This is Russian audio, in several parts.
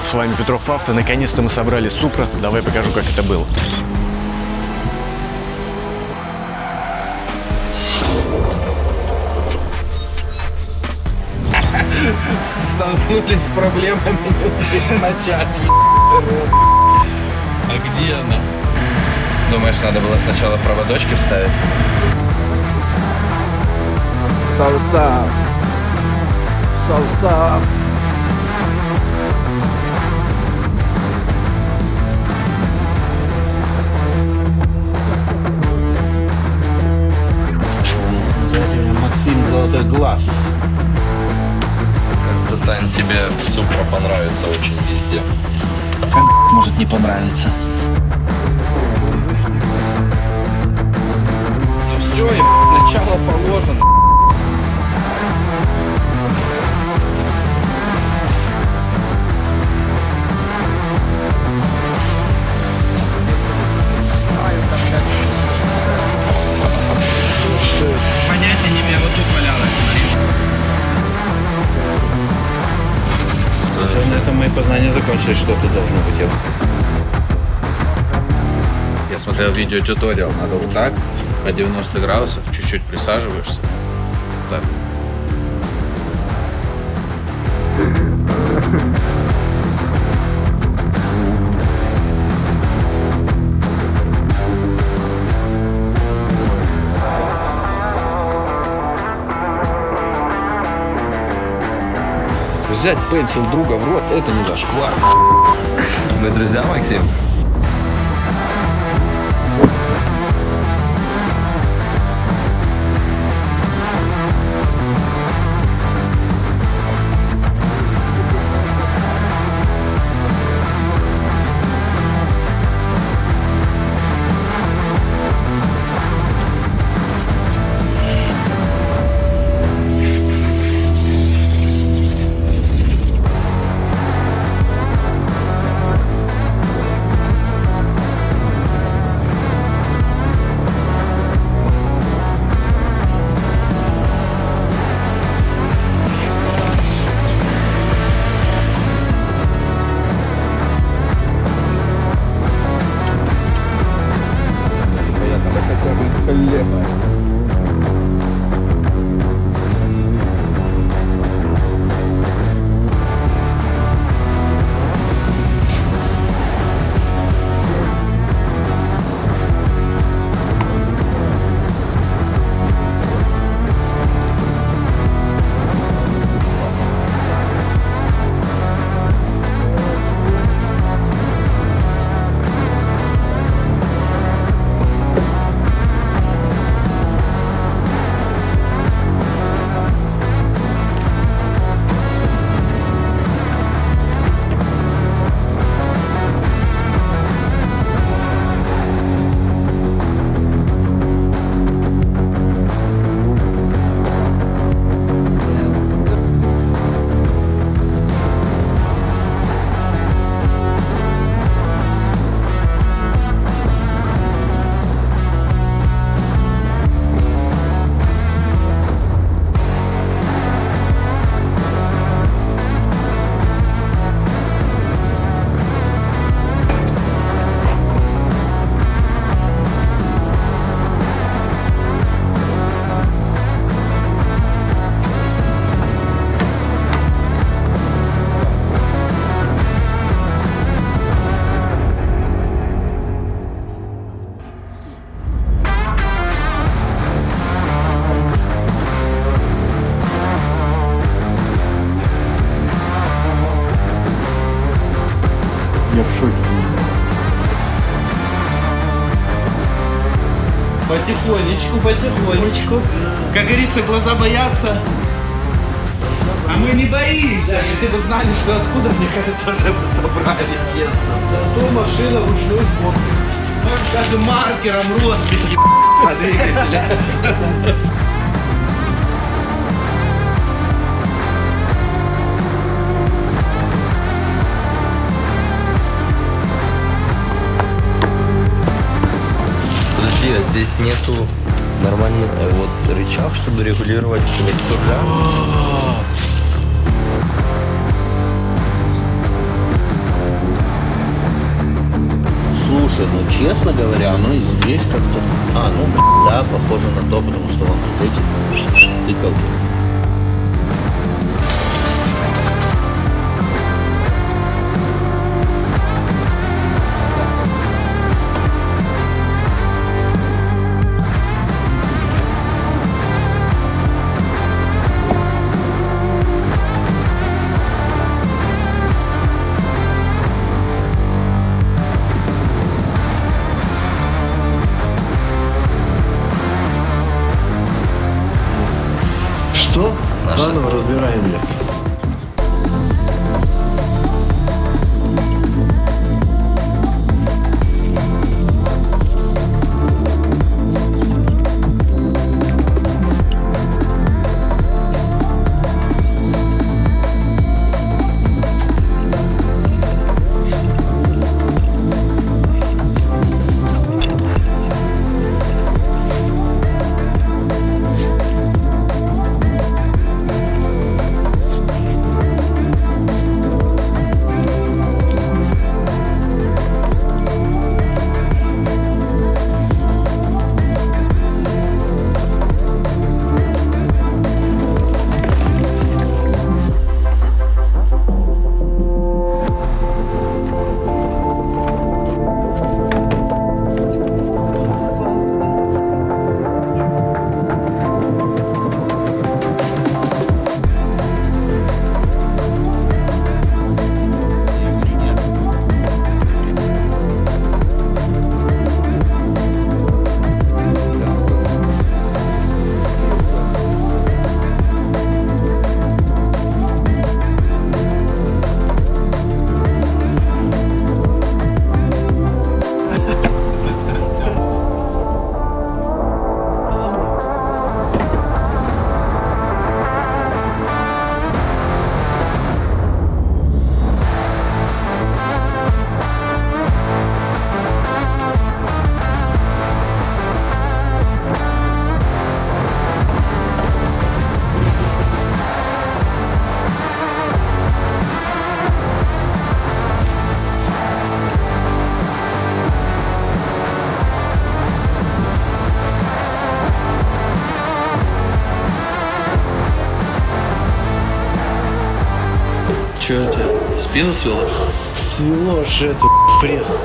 с вами Петров Авто. Наконец-то мы собрали Супра. Давай покажу, как это было. Столкнулись с проблемами, не успели начать. А где она? Думаешь, надо было сначала проводочки вставить? Салса. Салса. Максим Золотой Глаз. Кажется, Сань, тебе Супра понравится очень везде. Может не понравится. Ну все, начало положено. Понятия не имею, вот тут валялась, смотри. Все, на этом мои познания закончились, что тут должно быть. Я смотрел видео-тьюториал, надо вот так, по 90 градусов, чуть-чуть присаживаешься. Так. Взять пенсил друга в рот, это не зашквар. Мы друзья, Максим? Хлеба. Я в шоке. Потихонечку, потихонечку. Как говорится, глаза боятся. А мы не боимся. Если бы знали, что откуда, мне кажется, уже бы собрали, честно. Зато машина ручной сборки. Даже маркером роспись двигателя. Подожди, а здесь нету нормально вот рычаг, чтобы регулировать вектора. Слушай, ну честно говоря, оно и здесь как-то... да, похоже на то, потому что вон тут эти тыкалки. Что? Заново разбираем ее. Че у тебя? Спину свело? Свело аж это пресс.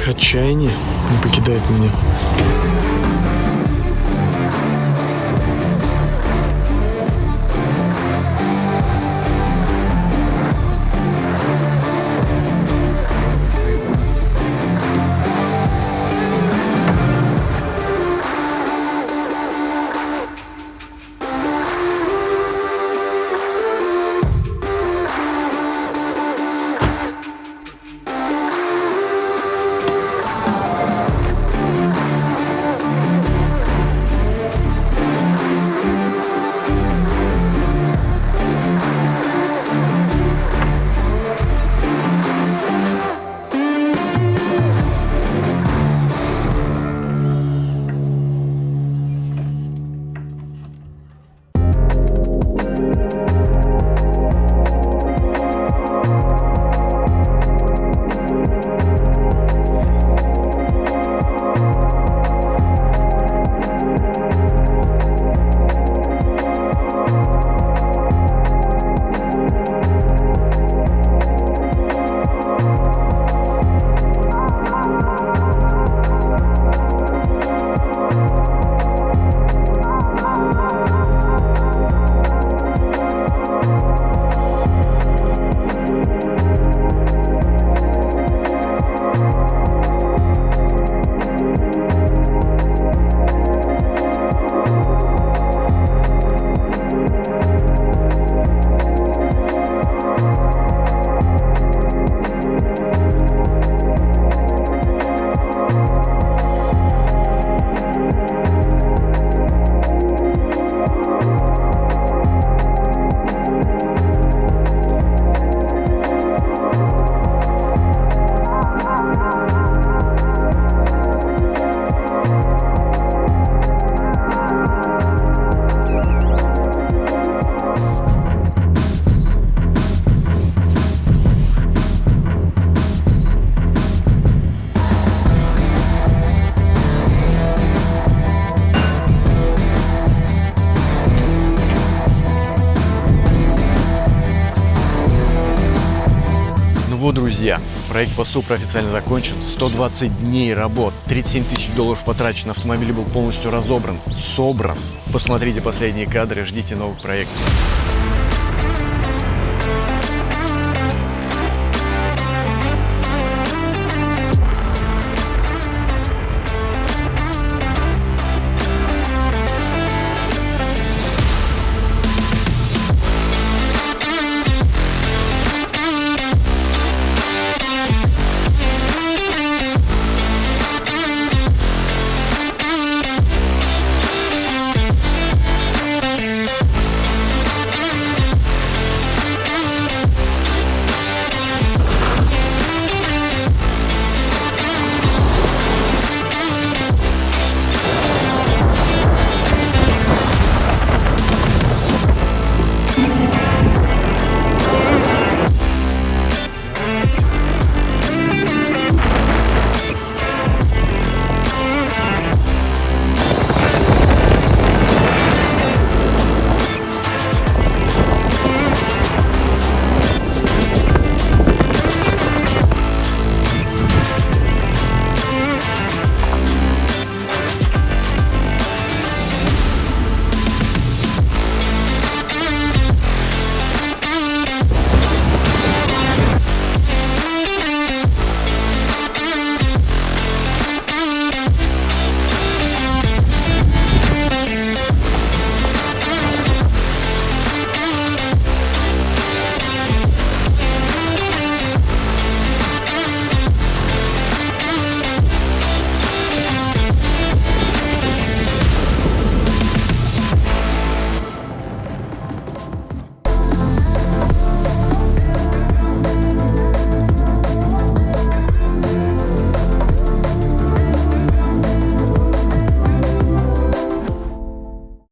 Отчаяние не покидает меня. вот, друзья, проект по Supra официально закончен. 120 дней работ, 37 тысяч долларов потрачено, автомобиль был полностью разобран, собран. Посмотрите последние кадры, ждите новых проектов.